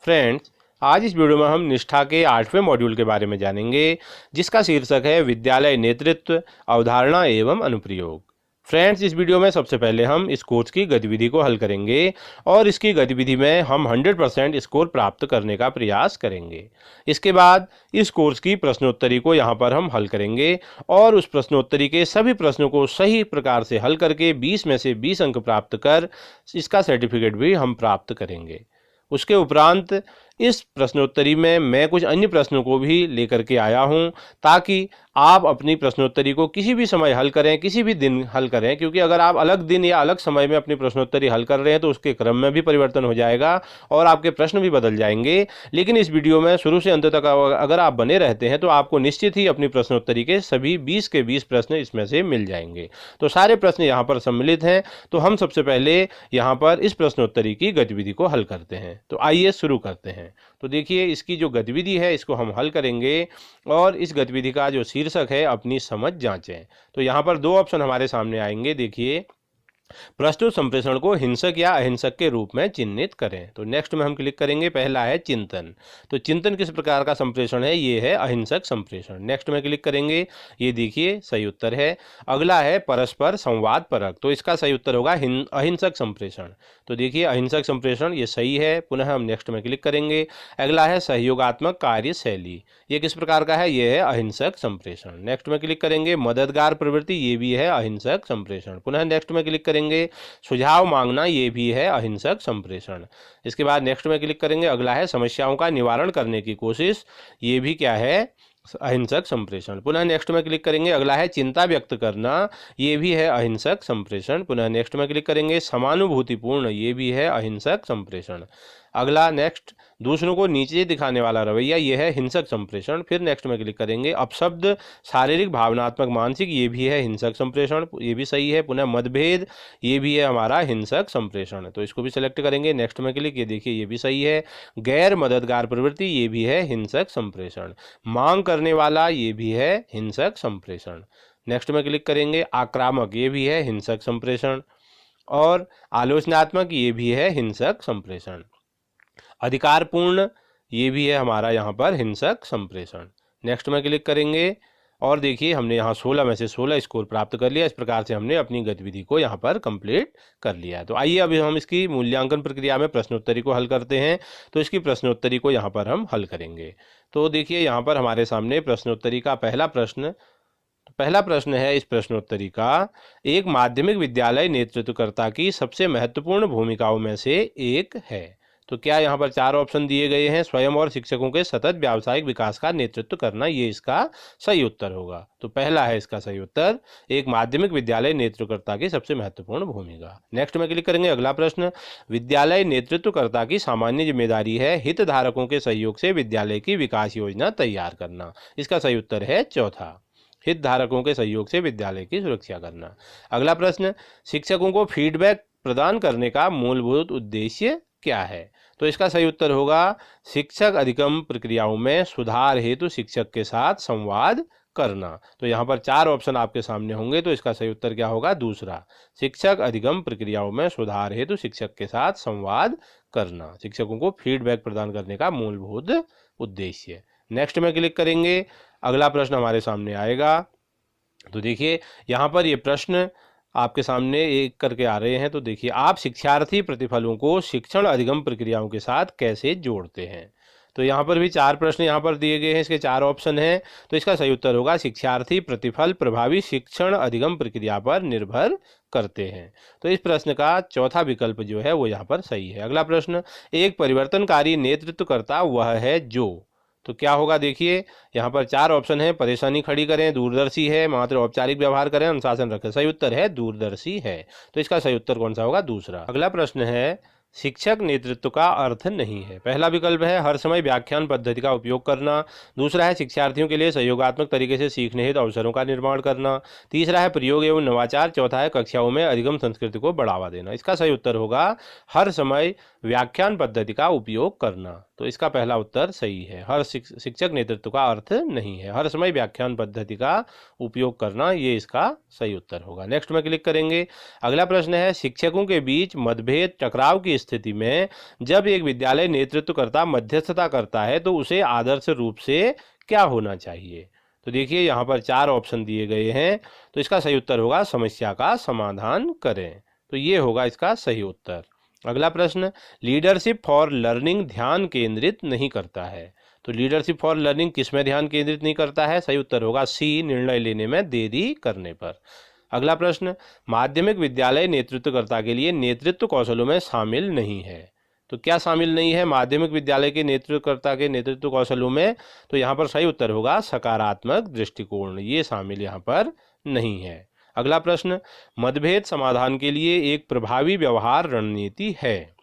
Friends, आज इस video में हम निष्ठा के 8वें मॉड्यूल के बारे में जानेंगे, जिसका शीर्षक है विद्यालय नेतृत्व, अवधारणा एवं अनुप्रयोग। फ्रेंड्स, इस वीडियो में सबसे पहले हम इस कोर्स की गतिविधि को हल करेंगे और इसकी गतिविधि में हम 100% स्कोर प्राप्त करने का प्रयास करेंगे। इसके बाद इस कोर्स की प्रश्नोत्तरी को यहाँ पर हम हल करेंगे और उस प्रश्नोत्तरी के सभी प्रश्नों को सही प्रकार से हल करके 20 में से 20 अंक प्राप्त कर इसका सर्टिफिकेट भी हम प्राप्त करेंगे। उसके उपरांत इस प्रश्नोत्तरी में मैं कुछ अन्य प्रश्नों को भी लेकर के आया हूं, ताकि आप अपनी प्रश्नोत्तरी को किसी भी समय हल करें, किसी भी दिन हल करें, क्योंकि अगर आप अलग दिन या अलग समय में अपनी प्रश्नोत्तरी हल कर रहे हैं तो उसके क्रम में भी परिवर्तन हो जाएगा और आपके प्रश्न भी बदल जाएंगे। लेकिन इस वीडियो में शुरू से अंत तक अगर आप बने रहते हैं तो आपको निश्चित ही अपनी प्रश्नोत्तरी के सभी 20 के 20 प्रश्न इसमें से मिल जाएंगे। तो सारे प्रश्न यहाँ पर सम्मिलित हैं। तो हम सबसे पहले यहाँ पर इस प्रश्नोत्तरी की गतिविधि को हल करते हैं। तो आइए शुरू करते हैं। तो देखिए, इसकी जो गतिविधि है इसको हम हल करेंगे और इस गतिविधि का जो शीर्षक है अपनी समझ जांचें। तो यहाँ पर दो ऑप्शन हमारे सामने आएंगे। देखिए, प्रस्तुत संप्रेषण को हिंसक या अहिंसक के रूप में चिन्हित करें। तो नेक्स्ट में हम क्लिक करेंगे। पहला है चिंतन। तो चिंतन किस प्रकार का संप्रेषण है? ये है अहिंसक संप्रेषण। नेक्स्ट में क्लिक करेंगे। ये देखिए सही उत्तर है। अगला है परस्पर संवाद परक। तो इसका सही उत्तर होगा अहिंसक संप्रेषण। तो देखिए, अहिंसक संप्रेषण ये सही है। पुनः हम नेक्स्ट में क्लिक करेंगे। अगला है सहयोगात्मक कार्यशैली। ये किस प्रकार का है? ये है अहिंसक संप्रेषण। नेक्स्ट में क्लिक करेंगे। मददगार प्रवृत्ति, ये भी है अहिंसक संप्रेषण। पुनः नेक्स्ट में क्लिक करेंगे। सुझाव मांगना, ये भी है अहिंसक संप्रेषण। इसके बाद नेक्स्ट में क्लिक करेंगे। अगला है समस्याओं का निवारण करने की कोशिश। ये भी क्या है? अहिंसक संप्रेषण। पुनः नेक्स्ट में क्लिक करेंगे। अगला है चिंता व्यक्त करना। ये भी है अहिंसक संप्रेषण। पुनः नेक्स्ट में क्लिक करेंगे। समानुभूतिपूर्ण, ये भी है अहिंसक संप्रेषण। अगला नेक्स्ट, दूसरों को नीचे दिखाने वाला रवैया, ये है हिंसक संप्रेषण। फिर नेक्स्ट में क्लिक करेंगे। अपशब्द, शारीरिक, भावनात्मक, मानसिक, ये भी है हिंसक संप्रेषण। ये भी सही है। पुनः मतभेद, ये भी है हमारा हिंसक संप्रेषण। तो इसको भी सिलेक्ट करेंगे। नेक्स्ट में क्लिक, ये देखिए ये भी सही है। गैर मददगार प्रवृत्ति, ये भी है हिंसक संप्रेषण। मांग करने वाला, ये भी है हिंसक संप्रेषण। नेक्स्ट में क्लिक करेंगे। आक्रामक, ये भी है हिंसक संप्रेषण। और आलोचनात्मक, ये भी है हिंसक संप्रेषण। अधिकारपूर्ण, ये भी है हमारा यहाँ पर हिंसक संप्रेषण। नेक्स्ट में क्लिक करेंगे और देखिए हमने यहाँ 16 में से 16 स्कोर प्राप्त कर लिया। इस प्रकार से हमने अपनी गतिविधि को यहाँ पर कंप्लीट कर लिया। तो आइए अभी हम इसकी मूल्यांकन प्रक्रिया में प्रश्नोत्तरी को हल करते हैं। तो इसकी प्रश्नोत्तरी को यहाँ पर हम हल करेंगे। तो देखिए, यहाँ पर हमारे सामने प्रश्नोत्तरी का पहला प्रश्न है इस प्रश्नोत्तरी का, एक माध्यमिक विद्यालय नेतृत्वकर्ता की सबसे महत्वपूर्ण भूमिकाओं में से एक है। तो क्या यहाँ पर 4 ऑप्शन दिए गए हैं? स्वयं और शिक्षकों के सतत व्यावसायिक विकास का नेतृत्व करना, ये इसका सही उत्तर होगा। तो पहला है इसका सही उत्तर, एक माध्यमिक विद्यालय नेतृत्वकर्ता की सबसे महत्वपूर्ण भूमिका। नेक्स्ट में क्लिक करेंगे। अगला प्रश्न, विद्यालय नेतृत्वकर्ता की सामान्य जिम्मेदारी है हितधारकों के सहयोग से विद्यालय की विकास योजना तैयार करना। इसका सही उत्तर है चौथा, हितधारकों के सहयोग से विद्यालय की सुरक्षा करना। अगला प्रश्न, शिक्षकों को फीडबैक प्रदान करने का मूलभूत उद्देश्य क्या है? तो इसका सही उत्तर होगा, शिक्षक अधिगम प्रक्रियाओं में सुधार हेतु शिक्षक के साथ संवाद करना। तो यहाँ पर 4 ऑप्शन आपके सामने होंगे। तो इसका सही उत्तर क्या होगा? दूसरा, शिक्षक अधिगम प्रक्रियाओं में सुधार हेतु शिक्षक के साथ संवाद करना, शिक्षकों को फीडबैक प्रदान करने का मूलभूत उद्देश्य। नेक्स्ट में क्लिक करेंगे। अगला प्रश्न हमारे सामने आएगा। तो देखिए, यहाँ पर ये प्रश्न आपके सामने एक करके आ रहे हैं। तो देखिए, आप शिक्षार्थी प्रतिफलों को शिक्षण अधिगम प्रक्रियाओं के साथ कैसे जोड़ते हैं? तो यहाँ पर भी 4 प्रश्न यहाँ पर दिए गए हैं। इसके 4 ऑप्शन हैं। तो इसका सही उत्तर होगा, शिक्षार्थी प्रतिफल प्रभावी शिक्षण अधिगम प्रक्रिया पर निर्भर करते हैं। तो इस प्रश्न का चौथा विकल्प जो है वो यहाँ पर सही है। अगला प्रश्न, एक परिवर्तनकारी नेतृत्वकर्ता वह है जो। तो क्या होगा? देखिए, यहाँ पर 4 ऑप्शन है। परेशानी खड़ी करें, दूरदर्शी है, मात्र औपचारिक व्यवहार करें, अनुशासन रखें। सही उत्तर है दूरदर्शी है। तो इसका सही उत्तर कौन सा होगा? दूसरा। अगला प्रश्न है, शिक्षक नेतृत्व का अर्थ नहीं है। पहला विकल्प है हर समय व्याख्यान पद्धति का उपयोग करना। दूसरा है शिक्षार्थियों के लिए सहयोगात्मक तरीके से सीखने हेतु अवसरों का निर्माण करना। तीसरा है प्रयोग एवं नवाचार। चौथा है कक्षाओं में अधिगम संस्कृति को बढ़ावा देना। इसका सही उत्तर होगा हर समय व्याख्यान पद्धति का उपयोग करना। तो इसका पहला उत्तर सही है। हर शिक्षक नेतृत्व का अर्थ नहीं है, हर समय व्याख्यान पद्धति का उपयोग करना, ये इसका सही उत्तर होगा। नेक्स्ट में क्लिक करेंगे। अगला प्रश्न है, शिक्षकों के बीच मतभेद टकराव की स्थिति में जब एक विद्यालय नेतृत्वकर्ता मध्यस्थता करता है तो उसे आदर्श रूप से क्या होना चाहिए। तो देखिए यहाँ पर 4 ऑप्शन दिए गए हैं, तो इसका सही उत्तर होगा समस्या का समाधान करें। तो ये होगा इसका सही उत्तर। अगला प्रश्न, लीडरशिप फॉर लर्निंग ध्यान केंद्रित नहीं करता है। तो लीडरशिप फॉर लर्निंग किस में ध्यान केंद्रित नहीं करता है? सही उत्तर होगा सी, निर्णय लेने में देरी करने पर। अगला प्रश्न, माध्यमिक विद्यालय नेतृत्वकर्ता के लिए नेतृत्व कौशलों में शामिल नहीं है। तो क्या शामिल नहीं है माध्यमिक विद्यालय के नेतृत्वकर्ता के नेतृत्व कौशलों में? तो यहाँ पर सही उत्तर होगा सकारात्मक दृष्टिकोण, ये शामिल यहाँ पर नहीं है। अगला प्रश्न, मतभेद समाधान के लिए एक प्रभावी व्यवहार रणनीति है।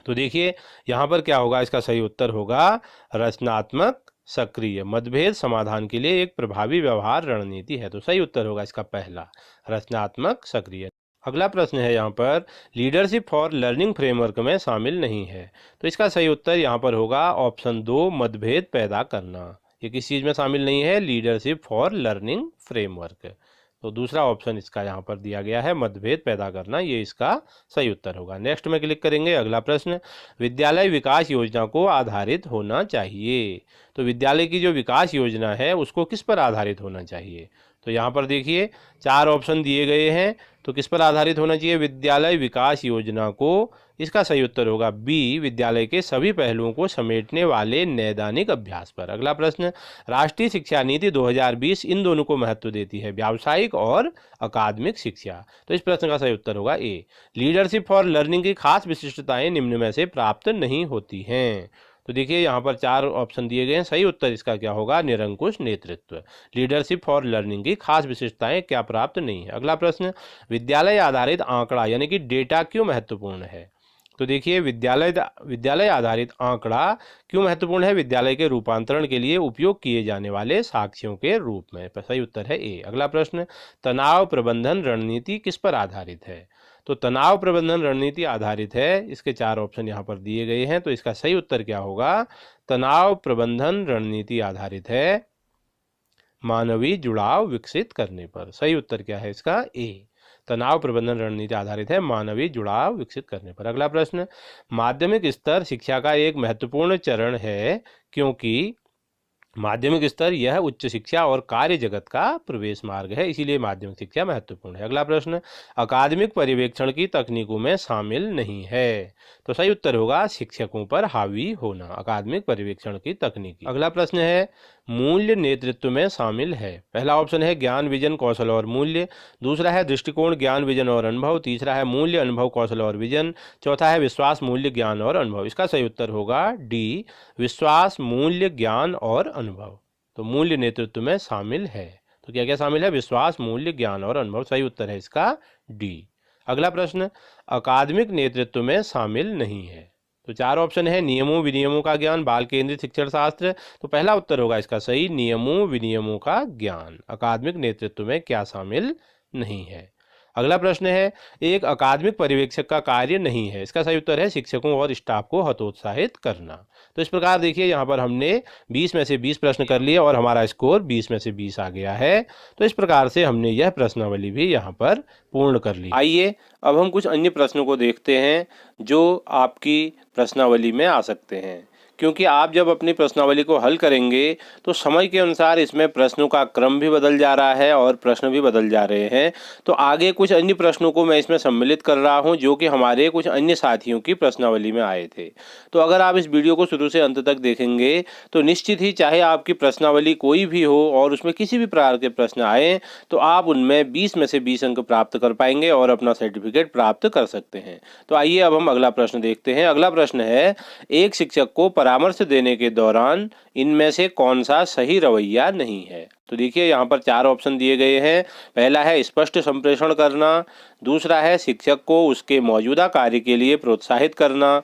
तो देखिए यहाँ पर क्या होगा, इसका सही उत्तर होगा रचनात्मक सक्रिय। मतभेद समाधान के लिए एक प्रभावी व्यवहार रणनीति है, तो सही उत्तर होगा इसका पहला, रचनात्मक सक्रिय। अगला प्रश्न है यहाँ पर, लीडरशिप फॉर लर्निंग फ्रेमवर्क में शामिल नहीं है। तो इसका सही उत्तर यहाँ पर होगा ऑप्शन 2, मतभेद पैदा करना। ये किस चीज़ में शामिल नहीं है? Leadership for learning framework. तो दूसरा ऑप्शन इसका यहाँ पर दिया गया है, मतभेद पैदा करना, ये इसका सही उत्तर होगा। नेक्स्ट में क्लिक करेंगे। अगला प्रश्न, विद्यालय विकास योजना को आधारित होना चाहिए। तो विद्यालय की जो विकास योजना है उसको किस पर आधारित होना चाहिए? तो यहाँ पर देखिए 4 ऑप्शन दिए गए हैं, तो किस पर आधारित होना चाहिए विद्यालय विकास योजना को? इसका सही उत्तर होगा बी, विद्यालय के सभी पहलुओं को समेटने वाले नैदानिक अभ्यास पर। अगला प्रश्न, राष्ट्रीय शिक्षा नीति 2020 इन दोनों को महत्व देती है, व्यावसायिक और अकादमिक शिक्षा। तो इस प्रश्न का सही उत्तर होगा ए, लीडरशिप फॉर लर्निंग की खास विशिष्टताएं निम्न में से प्राप्त नहीं होती हैं। तो देखिए यहाँ पर 4 ऑप्शन दिए गए हैं, सही उत्तर इसका क्या होगा? निरंकुश नेतृत्व। लीडरशिप फॉर लर्निंग की खास विशेषताएं क्या प्राप्त नहीं है। अगला प्रश्न, विद्यालय आधारित आंकड़ा यानी कि डेटा क्यों महत्वपूर्ण है? तो देखिए विद्यालय आधारित आंकड़ा क्यों महत्वपूर्ण है? विद्यालय के रूपांतरण के लिए उपयोग किए जाने वाले साक्ष्यों के रूप में। सही उत्तर है ए। अगला प्रश्न, तनाव प्रबंधन रणनीति किस पर आधारित है? तो तनाव प्रबंधन रणनीति आधारित है, इसके 4 ऑप्शन यहाँ पर दिए गए हैं, तो इसका सही उत्तर क्या होगा? तनाव प्रबंधन रणनीति आधारित है मानवीय जुड़ाव विकसित करने पर। सही उत्तर क्या है इसका? ए, तनाव प्रबंधन रणनीति आधारित है मानवीय जुड़ाव विकसित करने पर। अगला प्रश्न, माध्यमिक स्तर शिक्षा का एक महत्वपूर्ण चरण है क्योंकि माध्यमिक स्तर यह उच्च शिक्षा और कार्य जगत का प्रवेश मार्ग है, इसीलिए माध्यमिक शिक्षा महत्वपूर्ण है। अगला प्रश्न, अकादमिक पर्यवेक्षण की तकनीकों में शामिल नहीं है। तो सही उत्तर होगा शिक्षकों पर हावी होना, अकादमिक पर्यवेक्षण की तकनीकी। अगला प्रश्न है, मूल्य नेतृत्व में शामिल है। पहला ऑप्शन है ज्ञान विजन कौशल और मूल्य, दूसरा है दृष्टिकोण ज्ञान विजन और अनुभव, तीसरा है मूल्य अनुभव कौशल और विजन, चौथा है विश्वास मूल्य ज्ञान और अनुभव। इसका सही उत्तर होगा डी, विश्वास मूल्य ज्ञान और अनुभव। तो मूल्य नेतृत्व में शामिल है, तो क्या क्या शामिल है? विश्वास मूल्य ज्ञान और अनुभव। सही उत्तर है इसका डी। अगला प्रश्न, अकादमिक नेतृत्व में शामिल नहीं है। तो 4 ऑप्शन है नियमों विनियमों का ज्ञान, बाल केंद्रित शिक्षण शास्त्र। तो पहला उत्तर होगा इसका सही, नियमों विनियमों का ज्ञान। अकादमिक नेतृत्व में क्या शामिल नहीं है। अगला प्रश्न है, एक अकादमिक पर्यवेक्षक का कार्य नहीं है। इसका सही उत्तर है शिक्षकों और स्टाफ को हतोत्साहित करना। तो इस प्रकार देखिए यहाँ पर हमने 20 में से 20 प्रश्न कर लिए और हमारा स्कोर 20 में से 20 आ गया है। तो इस प्रकार से हमने यह प्रश्नावली भी यहाँ पर पूर्ण कर ली। आइए अब हम कुछ अन्य प्रश्नों को देखते हैं जो आपकी प्रश्नावली में आ सकते हैं, क्योंकि आप जब अपनी प्रश्नावली को हल करेंगे तो समय के अनुसार इसमें प्रश्नों का क्रम भी बदल जा रहा है और प्रश्न भी बदल जा रहे हैं। तो आगे कुछ अन्य प्रश्नों को मैं इसमें सम्मिलित कर रहा हूं जो कि हमारे कुछ अन्य साथियों की प्रश्नावली में आए थे। तो अगर आप इस वीडियो को शुरू से अंत तक देखेंगे तो निश्चित ही चाहे आपकी प्रश्नावली कोई भी हो और उसमें किसी भी प्रकार के प्रश्न आए तो आप उनमें 20 में से 20 अंक प्राप्त कर पाएंगे और अपना सर्टिफिकेट प्राप्त कर सकते हैं। तो आइए अब हम अगला प्रश्न देखते हैं। अगला प्रश्न है, एक शिक्षक को परामर्श देने के दौरान इनमें से कौन सा सही रवैया नहीं है। तो देखिए यहाँ पर 4 ऑप्शन दिए गए हैं। पहला है स्पष्ट संप्रेषण करना, दूसरा है शिक्षक को उसके मौजूदा कार्य के लिए प्रोत्साहित करना,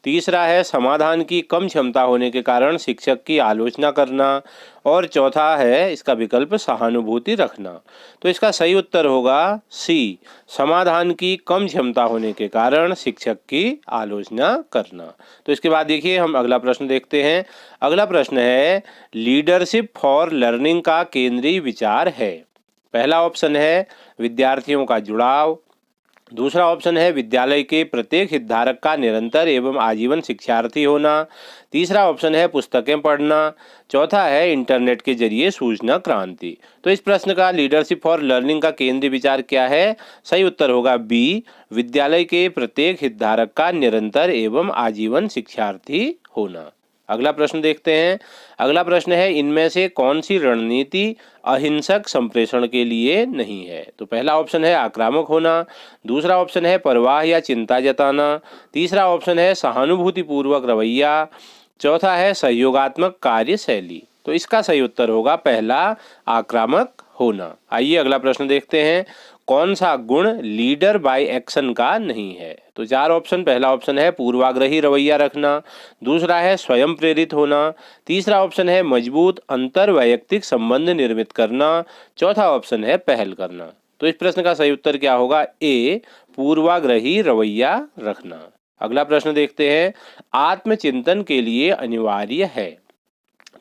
तीसरा है समाधान की कम क्षमता होने के कारण शिक्षक की आलोचना करना, और चौथा है इसका विकल्प सहानुभूति रखना। तो इसका सही उत्तर होगा सी, समाधान की कम क्षमता होने के कारण शिक्षक की आलोचना करना। तो इसके बाद देखिए हम अगला प्रश्न देखते हैं। अगला प्रश्न है, लीडरशिप फॉर लर्निंग का केंद्रीय विचार है। पहला ऑप्शन है विद्यार्थियों का जुड़ाव, दूसरा ऑप्शन है विद्यालय के प्रत्येक हितधारक का निरंतर एवं आजीवन शिक्षार्थी होना। तीसरा ऑप्शन है पुस्तकें पढ़ना। चौथा है इंटरनेट के जरिए सूचना क्रांति। तो इस प्रश्न का लीडरशिप फॉर लर्निंग का केंद्रीय विचार क्या है? सही उत्तर होगा बी, विद्यालय के प्रत्येक हितधारक का निरंतर एवं आजीवन शिक्षार्थी होना। अगला प्रश्न देखते हैं। अगला प्रश्न है इनमें से कौन सी रणनीति अहिंसक संप्रेषण के लिए नहीं है? तो पहला ऑप्शन है आक्रामक होना। दूसरा ऑप्शन है परवाह या चिंता जताना। तीसरा ऑप्शन है सहानुभूतिपूर्वक रवैया। चौथा है सहयोगात्मक कार्यशैली। तो इसका सही उत्तर होगा पहला, आक्रामक होना। आइए अगला प्रश्न देखते हैं। कौन सा गुण लीडर बाय एक्शन का नहीं है? तो चार ऑप्शन। पहला ऑप्शन है पूर्वाग्रही रवैया रखना। दूसरा है स्वयं प्रेरित होना। तीसरा ऑप्शन है मजबूत अंतर वैयक्तिक संबंध निर्मित करना। चौथा ऑप्शन है पहल करना। तो इस प्रश्न का सही उत्तर क्या होगा? ए, पूर्वाग्रही रवैया रखना। अगला प्रश्न देखते हैं। आत्मचिंतन के लिए अनिवार्य है।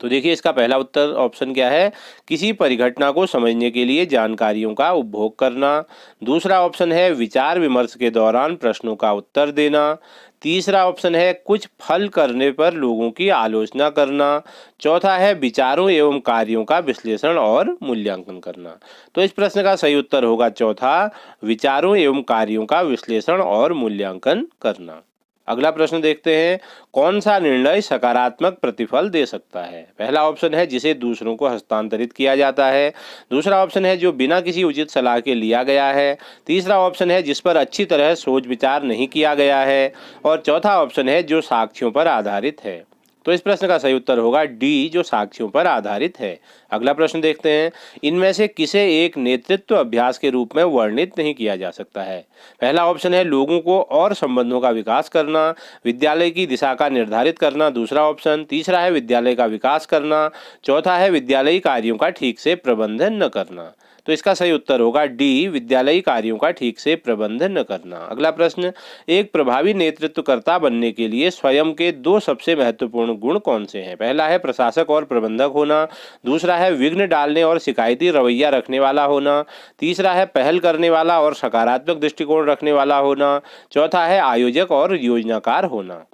तो देखिए इसका पहला उत्तर ऑप्शन क्या है? किसी परिघटना को समझने के लिए जानकारियों का उपभोग करना। दूसरा ऑप्शन है विचार विमर्श के दौरान प्रश्नों का उत्तर देना। तीसरा ऑप्शन है कुछ फल करने पर लोगों की आलोचना करना। चौथा है विचारों एवं कार्यों का विश्लेषण और मूल्यांकन करना। तो इस प्रश्न का सही उत्तर होगा चौथा, विचारों एवं कार्यों का विश्लेषण और मूल्यांकन करना। अगला प्रश्न देखते हैं। कौन सा निर्णय सकारात्मक प्रतिफल दे सकता है? पहला ऑप्शन है जिसे दूसरों को हस्तांतरित किया जाता है। दूसरा ऑप्शन है जो बिना किसी उचित सलाह के लिया गया है। तीसरा ऑप्शन है जिस पर अच्छी तरह सोच विचार नहीं किया गया है। और चौथा ऑप्शन है जो साक्ष्यों पर आधारित है। तो इस प्रश्न का सही उत्तर होगा डी, जो साक्ष्यों पर आधारित है। अगला प्रश्न देखते हैं। इनमें से किसे एक नेतृत्व अभ्यास के रूप में वर्णित नहीं किया जा सकता है? पहला ऑप्शन है लोगों को और संबंधों का विकास करना, विद्यालय की दिशा का निर्धारित करना। दूसरा ऑप्शन। तीसरा है विद्यालय का विकास करना। चौथा है विद्यालयी कार्यों का ठीक से प्रबंधन न करना। तो इसका सही उत्तर होगा डी, विद्यालयी कार्यों का ठीक से प्रबंधन न करना। अगला प्रश्न। एक प्रभावी नेतृत्वकर्ता बनने के लिए स्वयं के दो सबसे महत्वपूर्ण गुण कौन से हैं? पहला है प्रशासक और प्रबंधक होना। दूसरा है विघ्न डालने और शिकायती रवैया रखने वाला होना। तीसरा है पहल करने वाला और सकारात्मक दृष्टिकोण रखने वाला होना। चौथा है आयोजक और योजनाकार होना।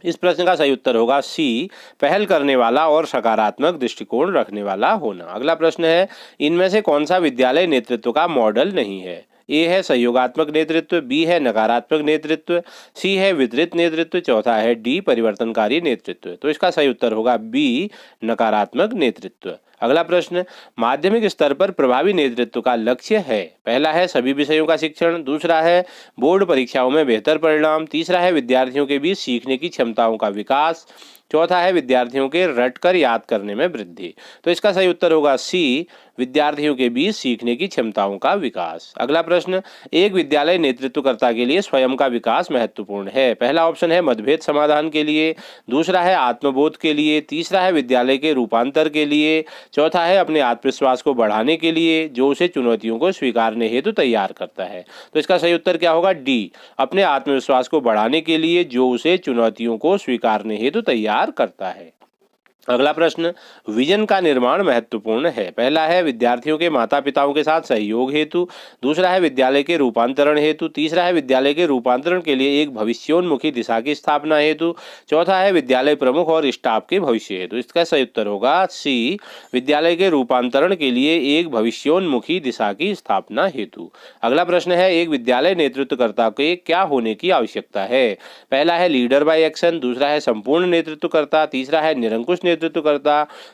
इस प्रश्न का सही उत्तर होगा सी, पहल करने वाला और सकारात्मक दृष्टिकोण रखने वाला होना। अगला प्रश्न है। इनमें से कौन सा विद्यालय नेतृत्व का मॉडल नहीं है? ए है सहयोगात्मक नेतृत्व, बी है नकारात्मक नेतृत्व, सी है वितरित नेतृत्व, चौथा है डी परिवर्तनकारी नेतृत्व। तो इसका सही उत्तर होगा बी, नकारात्मक नेतृत्व। अगला प्रश्न। माध्यमिक स्तर पर प्रभावी नेतृत्व का लक्ष्य है। पहला है सभी विषयों का शिक्षण। दूसरा है बोर्ड परीक्षाओं में बेहतर परिणाम। तीसरा है विद्यार्थियों के बीच सीखने की क्षमताओं का विकास। चौथा है विद्यार्थियों के रटकर याद करने में वृद्धि। तो इसका सही उत्तर होगा सी, विद्यार्थियों के बीच सीखने की क्षमताओं का विकास। अगला प्रश्न। एक विद्यालय नेतृत्वकर्ता के लिए स्वयं का विकास महत्वपूर्ण है। पहला ऑप्शन है मतभेद समाधान के लिए। दूसरा है आत्मबोध के लिए। तीसरा है विद्यालय के रूपांतर के लिए। चौथा है अपने आत्मविश्वास को बढ़ाने के लिए, जो उसे चुनौतियों को स्वीकारने हेतु तैयार करता है। तो इसका सही उत्तर क्या होगा? डी, अपने आत्मविश्वास को बढ़ाने के लिए, जो उसे चुनौतियों को स्वीकारने हेतु तैयार करता है। अगला प्रश्न। विजन का निर्माण महत्वपूर्ण है। पहला है विद्यार्थियों के माता पिताओं के साथ सहयोग हेतु। दूसरा है विद्यालय के रूपांतरण हेतु। तीसरा है विद्यालय के रूपांतरण के लिए एक भविष्योन्मुखी दिशा की स्थापना हेतु। चौथा है विद्यालय प्रमुख और स्टाफ के भविष्य हेतु। इसका सही उत्तर होगा सी, विद्यालय के रूपांतरण के लिए एक भविष्योन्मुखी दिशा की स्थापना हेतु। अगला प्रश्न है। एक विद्यालय नेतृत्वकर्ता के क्या होने की आवश्यकता है? पहला है लीडर बाय एक्शन। दूसरा है संपूर्ण नेतृत्वकर्ता। तीसरा है निरंकुश नेतृत्वकर्ता।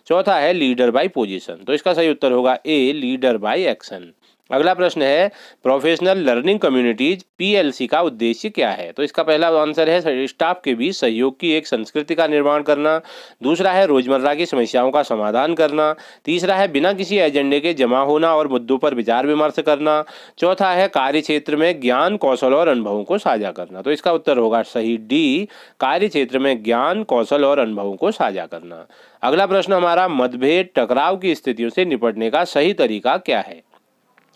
चौथा है लीडर बाय पोजीशन। तो इसका सही उत्तर होगा ए, लीडर बाय एक्शन। अगला प्रश्न है। प्रोफेशनल लर्निंग कम्युनिटीज पीएलसी का उद्देश्य क्या है? तो इसका पहला आंसर है स्टाफ के बीच सहयोग की एक संस्कृति का निर्माण करना। दूसरा है रोजमर्रा की समस्याओं का समाधान करना। तीसरा है बिना किसी एजेंडे के जमा होना और मुद्दों पर विचार विमर्श करना। चौथा है कार्य क्षेत्र में ज्ञान कौशल और अनुभवों को साझा करना। तो इसका उत्तर होगा सही डी, कार्य क्षेत्र में ज्ञान कौशल और अनुभवों को साझा करना। अगला प्रश्न हमारा। मतभेद टकराव की स्थितियों से निपटने का सही तरीका क्या है?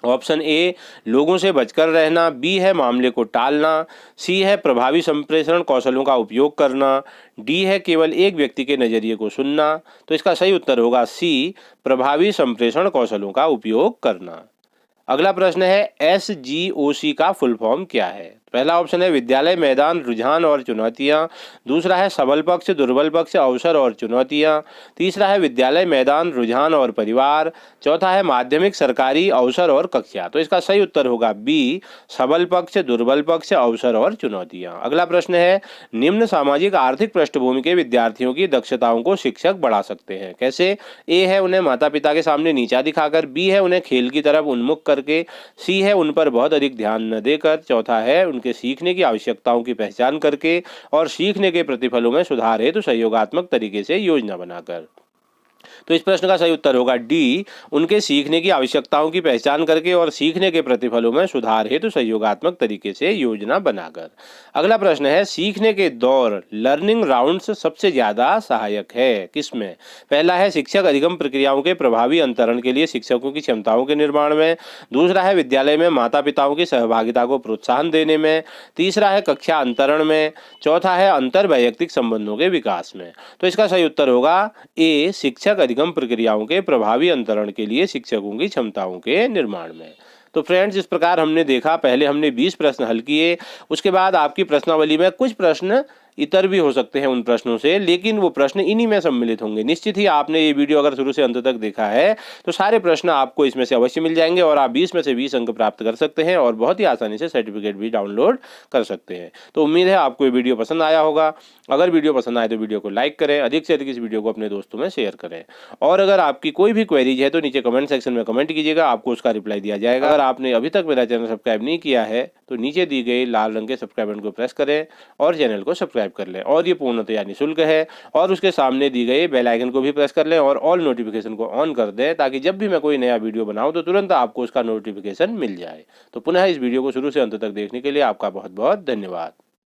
ऑप्शन ए, लोगों से बचकर रहना। बी है मामले को टालना। सी है प्रभावी संप्रेषण कौशलों का उपयोग करना। डी है केवल एक व्यक्ति के नजरिए को सुनना। तो इसका सही उत्तर होगा सी, प्रभावी संप्रेषण कौशलों का उपयोग करना। अगला प्रश्न है SGOC का फुल फॉर्म क्या है? पहला ऑप्शन है विद्यालय मैदान रुझान और चुनौतियां, दूसरा है सबल पक्ष दुर्बल पक्ष अवसर और चुनौतियां, तीसरा है विद्यालय मैदान रुझान और परिवार, चौथा है माध्यमिक सरकारी अवसर और कक्षा। तो इसका सही उत्तर होगा बी, सबल पक्ष दुर्बल पक्ष अवसर और चुनौतियां। अगला प्रश्न है निम्न सामाजिक आर्थिक पृष्ठभूमि के विद्यार्थियों की दक्षताओं को शिक्षक बढ़ा सकते हैं, कैसे? ए है उन्हें माता पिता के सामने नीचा दिखाकर, बी है उन्हें खेल की तरफ उन्मुख करके, सी है उन पर बहुत अधिक ध्यान न देकर, चौथा है उनके सीखने की आवश्यकताओं की पहचान करके और सीखने के प्रतिफलों में सुधार हेतु सहयोगात्मक तरीके से योजना बनाकर। तो इस प्रश्न का सही उत्तर होगा डी, उनके सीखने की आवश्यकताओं की पहचान करके और सीखने के प्रतिफलों में सुधार हेतु सहयोगात्मक तरीके से योजना बनाकर। अगला प्रश्न है सीखने के दौर लर्निंग राउंड्स सबसे ज्यादा सहायक है किसमें? पहला है शिक्षक अधिगम प्रक्रियाओं के प्रभावी अंतरण के लिए शिक्षकों की क्षमताओं के निर्माण में, दूसरा है विद्यालय में माता पिताओं की सहभागिता को प्रोत्साहन देने में, तीसरा है कक्षा अंतरण में, चौथा है अंतर वैयक्तिक संबंधों के विकास में। तो इसका सही उत्तर होगा ए, शिक्षक अधिगम प्रक्रियाओं के प्रभावी अंतरण के लिए शिक्षकों की क्षमताओं के निर्माण में। तो फ्रेंड्स इस प्रकार हमने देखा, पहले हमने 20 प्रश्न हल किए, उसके बाद आपकी प्रश्नावली में कुछ प्रश्न इतर भी हो सकते हैं उन प्रश्नों से, लेकिन वो प्रश्न इन्हीं में सम्मिलित होंगे। निश्चित ही आपने ये वीडियो अगर शुरू से अंत तक देखा है तो सारे प्रश्न आपको इसमें से अवश्य मिल जाएंगे और आप 20 में से 20 अंक प्राप्त कर सकते हैं और बहुत ही आसानी से सर्टिफिकेट भी डाउनलोड कर सकते हैं। तो उम्मीद है आपको ये वीडियो पसंद आया होगा। अगर वीडियो पसंद आए तो वीडियो को लाइक करें, अधिक से अधिक इस वीडियो को अपने दोस्तों में शेयर करें और अगर आपकी कोई भी क्वेरीज है तो नीचे कमेंट सेक्शन में कमेंट कीजिएगा, आपको उसका रिप्लाई दिया जाएगा। अगर आपने अभी तक मेरा चैनल सब्सक्राइब नहीं किया है तो नीचे दी गई लाल रंग के सब्सक्राइब बटन को प्रेस करें और चैनल को सब्सक्राइब कर लें और ये पूर्णतया निःशुल्क है और उसके सामने दी गई बेल आइकन को भी प्रेस कर लें और ऑल नोटिफिकेशन को ऑन कर दें ताकि जब भी मैं कोई नया वीडियो बनाऊं तो तुरंत आपको उसका नोटिफिकेशन मिल जाए। तो पुनः इस वीडियो को शुरू से अंत तक देखने के लिए आपका बहुत बहुत धन्यवाद।